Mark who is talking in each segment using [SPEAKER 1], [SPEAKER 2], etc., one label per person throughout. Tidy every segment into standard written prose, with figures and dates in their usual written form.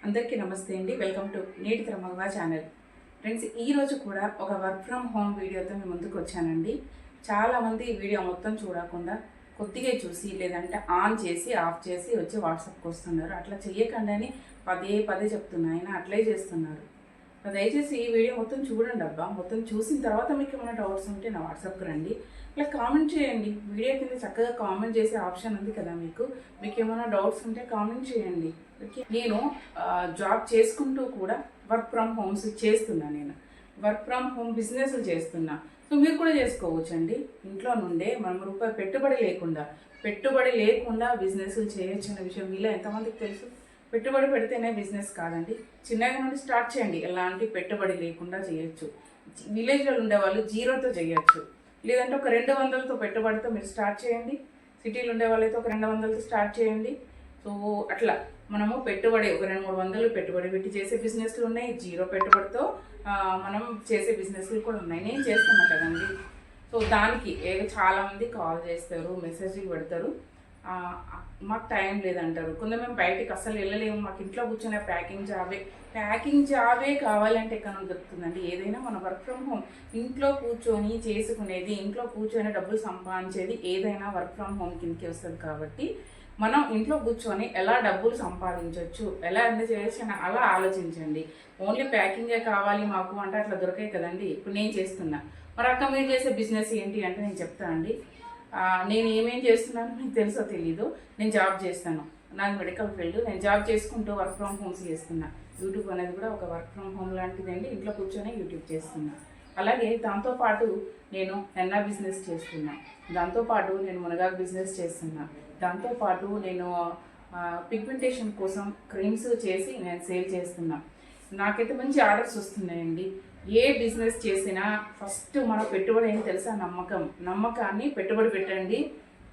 [SPEAKER 1] అందరికీ నమస్తే అండి. వెల్కమ్ టు నేటి తరమగవా ఛానల్. ఫ్రెండ్స్, ఈరోజు కూడా ఒక వర్క్ ఫ్రమ్ హోమ్ వీడియోతో మీ ముందుకు వచ్చానండి. చాలామంది ఈ వీడియో మొత్తం చూడకుండా కొద్దిగా చూసి లేదంటే ఆన్ చేసి ఆఫ్ చేసి వచ్చి వాట్సాప్కి వస్తున్నారు. అట్లా చెయ్యకండి అని పదే పదే చెప్తున్నా, ఆయన అట్లే చేస్తున్నారు. దయచేసి ఈ వీడియో మొత్తం చూడండి అబ్బా. మొత్తం చూసిన తర్వాత మీకు ఏమైనా డౌట్స్ ఉంటే నా వాట్సాప్కి రండి, ఇలా కామెంట్ చేయండి. వీడియో కింద చక్కగా కామెంట్ చేసే ఆప్షన్ ఉంది కదా, మీకు ఏమైనా డౌట్స్ ఉంటే కామెంట్ చేయండి. ఓకే, నేను జాబ్ చేసుకుంటూ కూడా వర్క్ ఫ్రమ్ హోమ్స్ చేస్తున్నా. నేను వర్క్ ఫ్రమ్ హోమ్ బిజినెస్లు చేస్తున్నా. సో మీరు కూడా చేసుకోవచ్చండి. ఇంట్లో నుండే మనం రూపాయి పెట్టుబడి లేకుండా బిజినెస్లు చేయొచ్చు అనే విషయం మీలో ఎంతమందికి తెలుసు? పెట్టుబడి పెడితేనే బిజినెస్ కాదండి, చిన్నగా నుండి స్టార్ట్ చేయండి. ఎలాంటి పెట్టుబడి లేకుండా చేయొచ్చు. విలేజ్లో ఉండేవాళ్ళు జీరోతో చేయొచ్చు, లేదంటే ఒక 200తో పెట్టుబడితో మీరు స్టార్ట్ చేయండి. సిటీలో ఉండే వాళ్ళైతే ఒక 200తో స్టార్ట్ చేయండి. సో అట్లా మనము పెట్టుబడి ఒక 200-300 పెట్టుబడి పెట్టి చేసే బిజినెస్లు ఉన్నాయి, జీరో పెట్టుబడితో మనం చేసే బిజినెస్లు కూడా ఉన్నాయి. నేను చేస్తున్నా కదండి. సో దానికి చాలామంది కాల్ చేస్తారు, మెసేజ్లు పెడతారు, మాకు టైం లేదంటారు. కొందరు మేము బయటికి అస్సలు వెళ్ళలేము, మాకు ఇంట్లో కూర్చొని ప్యాకింగ్ జాబే కావాలంటే ఎక్కడ దొరుకుతుందండి. ఏదైనా మన వర్క్ ఫ్రమ్ హోమ్ ఇంట్లో కూర్చొని చేసుకునేది, ఇంట్లో కూర్చొని డబ్బులు సంపాదించేది ఏదైనా వర్క్ ఫ్రమ్ హోమ్ కిందకి వస్తుంది. కాబట్టి మనం ఇంట్లో కూర్చొని ఎలా డబ్బులు సంపాదించవచ్చు, ఎలా ఎంత చేయొచ్చు అని అలా ఆలోచించండి. ఓన్లీ ప్యాకింగే కావాలి మాకు అంటే అట్లా దొరకాయి కదండి. ఇప్పుడు నేను చేస్తున్నా. మరి అక్క మీరు చేసే బిజినెస్ ఏంటి అంటే నేను చెప్తానండి. నేను ఏమేం చేస్తున్నానో మీకు తెలుసో తెలీదు. నేను జాబ్ చేస్తాను, నాకు మెడికల్ ఫీల్డ్. నేను జాబ్ చేసుకుంటూ వర్క్ ఫ్రమ్ హోమ్స్ చేస్తున్నా. యూట్యూబ్ అనేది కూడా ఒక వర్క్ ఫ్రమ్ హోమ్ లాంటిదండి. ఇంట్లో కూర్చొని యూట్యూబ్ చేస్తున్నా. అలాగే దాంతోపాటు నేను హెన్నా బిజినెస్ చేస్తున్నా, దాంతోపాటు నేను మునగాకు బిజినెస్ చేస్తున్నా, దాంతోపాటు నేను పిగ్మెంటేషన్ కోసం క్రీమ్స్ చేసి నేను సేల్ చేస్తున్నా. నాకైతే మంచి ఆర్డర్స్ వస్తున్నాయండి. ఏ బిజినెస్ చేసినా ఫస్ట్ మన పెట్టుబడి ఏంటి తెలుసా? నమ్మకాన్ని పెట్టుబడి పెట్టండి,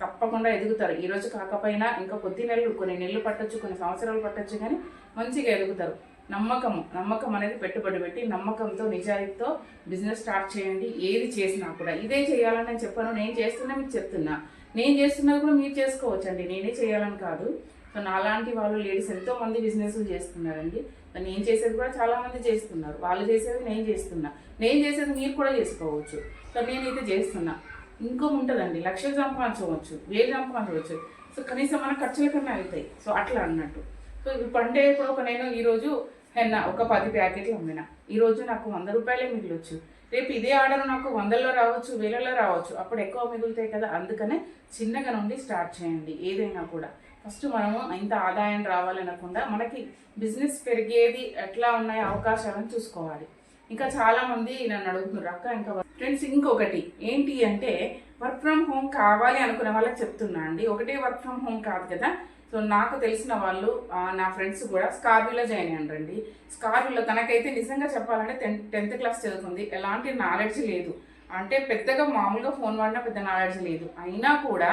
[SPEAKER 1] తప్పకుండా ఎదుగుతారు. ఈరోజు కాకపోయినా ఇంకా కొన్ని నెలలు పట్టొచ్చు, కొన్ని సంవత్సరాలు పట్టొచ్చు, కానీ మంచిగా ఎదుగుతారు. నమ్మకం అనేది పెట్టుబడి పెట్టి నమ్మకంతో నిజాయితీతో బిజినెస్ స్టార్ట్ చేయండి. ఏది చేసినా కూడా ఇదే చేయాలని నేను చెప్పాను. నేను చేస్తున్నా, మీకు చెప్తున్నా. నేను చేస్తున్నది కూడా మీరు చేసుకోవచ్చండి, నేనే చేయాలని కాదు. సో నాలాంటి వాళ్ళు లేడీస్ ఎంతోమంది బిజినెస్లు చేస్తున్నారండి. నేను చేసేది కూడా చాలామంది చేస్తున్నారు. వాళ్ళు చేసేది నేను చేస్తున్నా, నేను చేసేది మీరు కూడా చేసుకోవచ్చు. సో నేనైతే చేస్తున్నా. ఇంకో ఉంటుందండి, లక్షలు సంపాదించవచ్చు, 1000 సంపాదించవచ్చు. సో కనీసం మన ఖర్చుల కన్నా అవుతాయి. సో అట్లా అన్నట్టు. సో ఇప్పుడు అంటే ఇప్పుడు నేను ఈరోజు హెన్నా ఒక 10 ప్యాకెట్లు అమ్మినా, ఈరోజు నాకు 100 రూపాయలే మిగిలొచ్చు. రేపు ఇదే ఆర్డర్ నాకు 100లో రావచ్చు, 1000లో రావచ్చు. అప్పుడు ఎక్కువ మిగులుతాయి కదా. అందుకనే చిన్నగా నుండి స్టార్ట్ చేయండి. ఏదైనా కూడా ఫస్ట్ మనము ఇంత ఆదాయం రావాలనకుండా మనకి బిజినెస్ పెరిగేది ఎట్లా ఉన్నాయో అవకాశాలను చూసుకోవాలి. ఇంకా చాలామంది నన్ను అడుగుతున్నారు, అక్క ఇంకా ఫ్రెండ్స్ ఇంకొకటి ఏంటి అంటే వర్క్ ఫ్రమ్ హోమ్ కావాలి అనుకునే వాళ్ళకి చెప్తున్నా అండి. ఒకటే వర్క్ ఫ్రమ్ హోమ్ కాదు కదా. సో నాకు తెలిసిన వాళ్ళు, నా ఫ్రెండ్స్ కూడా స్కార్బీలో జాయిన్ అయ్యండి. స్కార్బీలో తనకైతే నిజంగా చెప్పాలంటే 10th క్లాస్ చదువుకుంది, ఎలాంటి నాలెడ్జ్ లేదు. అంటే పెద్దగా మామూలుగా ఫోన్ వాడినా పెద్ద నాలెడ్జ్ లేదు. అయినా కూడా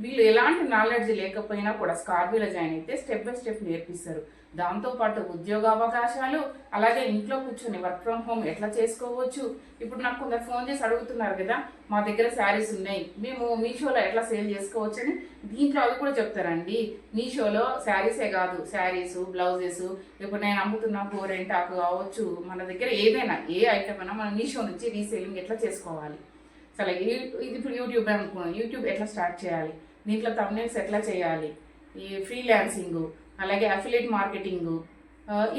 [SPEAKER 1] వీళ్ళు ఎలాంటి నాలెడ్జ్ లేకపోయినా కూడా స్కార్బీలో జాయిన్ అయితే స్టెప్ బై స్టెప్ నేర్పిస్తారు. దాంతోపాటు ఉద్యోగ అవకాశాలు, అలాగే ఇంట్లో కూర్చొని వర్క్ ఫ్రమ్ హోమ్ ఎట్లా చేసుకోవచ్చు. ఇప్పుడు నాకు కొందరు ఫోన్ చేసి అడుగుతున్నారు కదా, మా దగ్గర శారీస్ ఉన్నాయి, మేము మీషోలో ఎట్లా సేల్ చేసుకోవచ్చు అని. దీంట్లో అది కూడా చెప్తారండి. మీషోలో శారీసే కాదు, శారీస్, బ్లౌజెస్, ఇప్పుడు నేను అమ్ముతున్న గోరెంటాకు కావచ్చు, మన దగ్గర ఏదైనా ఏ ఐటమ్ అయినా మన మీషో నుంచి రీసేలింగ్ ఎట్లా చేసుకోవాలి. అసలు ఇది ఇప్పుడు యూట్యూబ్ అనుకున్నాం, యూట్యూబ్ ఎట్లా స్టార్ట్ చేయాలి, దీంట్లో థంబ్నెయిల్స్ ఎట్లా చేయాలి, ఈ ఫ్రీలాన్సింగ్, అలాగే అఫిలియేట్ మార్కెటింగ్,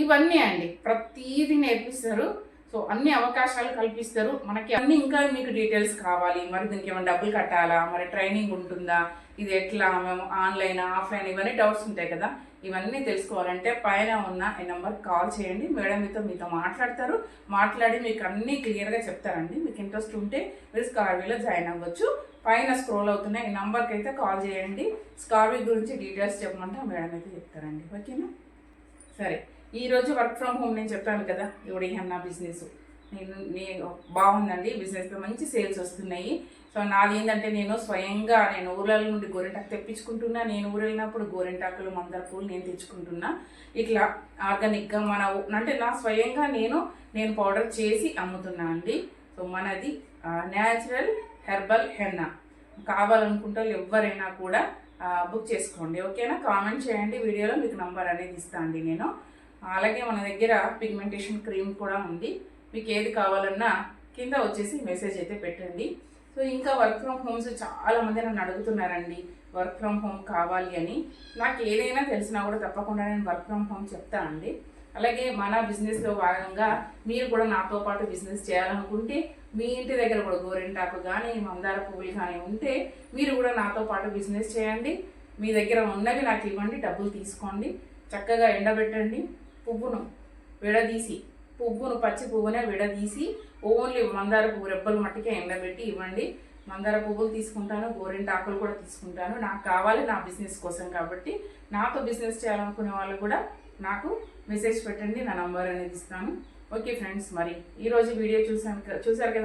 [SPEAKER 1] ఇవన్నీ అండి ప్రతీది నేర్పిస్తారు. సో అన్ని అవకాశాలు కల్పిస్తారు మనకి. అన్ని ఇంకా మీకు డీటెయిల్స్ కావాలి, మరి దీనికి ఏమైనా డబ్బులు కట్టాలా, మరి ట్రైనింగ్ ఉంటుందా, ఇది ఎట్లా, మేము ఆన్లైన్ ఆఫ్లైన్, ఇవన్నీ డౌట్స్ ఉంటాయి కదా. ఇవన్నీ తెలుసుకోవాలంటే పైన ఉన్న ఈ నెంబర్కి కాల్ చేయండి. మేడం మీతో మాట్లాడతారు, మాట్లాడి మీకు అన్నీ క్లియర్గా చెప్తారండి. మీకు ఇంట్రెస్ట్ ఉంటే మీరు స్కార్బీలో జాయిన్ అవ్వచ్చు. పైన స్క్రోల్ అవుతున్న ఈ నెంబర్కి అయితే కాల్ చేయండి. స్కార్బీ గురించి డీటెయిల్స్ చెప్పమంటే మేడం అయితే చెప్తారండి. ఓకేనా? సరే, ఈరోజు వర్క్ ఫ్రమ్ హోమ్ నేను చెప్పాను కదా, ఇప్పుడు ఈ హెన్నా బిజినెస్ నేను బాగుందండి. బిజినెస్లో మంచి సేల్స్ వస్తున్నాయి. సో నాది ఏంటంటే నేను స్వయంగా ఊర్ల నుండి గోరెంటాకు తెప్పించుకుంటున్నా. నేను ఊరు వెళ్ళినప్పుడు గోరెంటాకులు, మందార పూలు నేను తెచ్చుకుంటున్నా. ఇట్లా ఆర్గానిక్గా అంటే నా స్వయంగా నేను పౌడర్ చేసి అమ్ముతున్నా అండి. సో మనది న్యాచురల్ హెర్బల్ హెన్నా. కావాలనుకుంటే ఎవరైనా కూడా బుక్ చేసుకోండి. ఓకేనా? కామెంట్ చేయండి, వీడియోలో మీకు నంబర్ అనేది ఇస్తాను అండి నేను. అలాగే మన దగ్గర పిగ్మెంటేషన్ క్రీమ్ కూడా ఉంది. మీకు ఏది కావాలన్నా కింద వచ్చేసి మెసేజ్ అయితే పెట్టండి. సో ఇంకా వర్క్ ఫ్రమ్ హోమ్స్ చాలామంది నన్ను అడుగుతున్నారండి, వర్క్ ఫ్రమ్ హోమ్ కావాలి అని. నాకు ఏదైనా తెలిసినా కూడా తప్పకుండా నేను వర్క్ ఫ్రమ్ హోమ్ చెప్తానండి. అలాగే మన బిజినెస్లో భాగంగా మీరు కూడా నాతో పాటు బిజినెస్ చేయాలనుకుంటే, మీ ఇంటి దగ్గర కూడా గోరింటాకు కానీ మందార పువ్వులు కానీ ఉంటే మీరు కూడా నాతో పాటు బిజినెస్ చేయండి. మీ దగ్గర ఉన్నవి నాకు ఇవ్వండి, డబ్బులు తీసుకోండి, చక్కగా ఎండబెట్టండి. పచ్చి పువ్వునే విడదీసి ఓన్లీ మందార పువ్వు రెబ్బలు మట్టికే ఎండబెట్టి ఇవ్వండి. మందార పువ్వులు తీసుకుంటాను, గోరింటాకులు కూడా తీసుకుంటాను. నాకు కావాలి నా బిజినెస్ కోసం. కాబట్టి నాతో బిజినెస్ చేయాలనుకునే వాళ్ళు కూడా నాకు మెసేజ్ పెట్టండి, నా నంబర్ అనేది ఇస్తాను. ఓకే ఫ్రెండ్స్, మరి ఈరోజు వీడియో చూసారు కదా.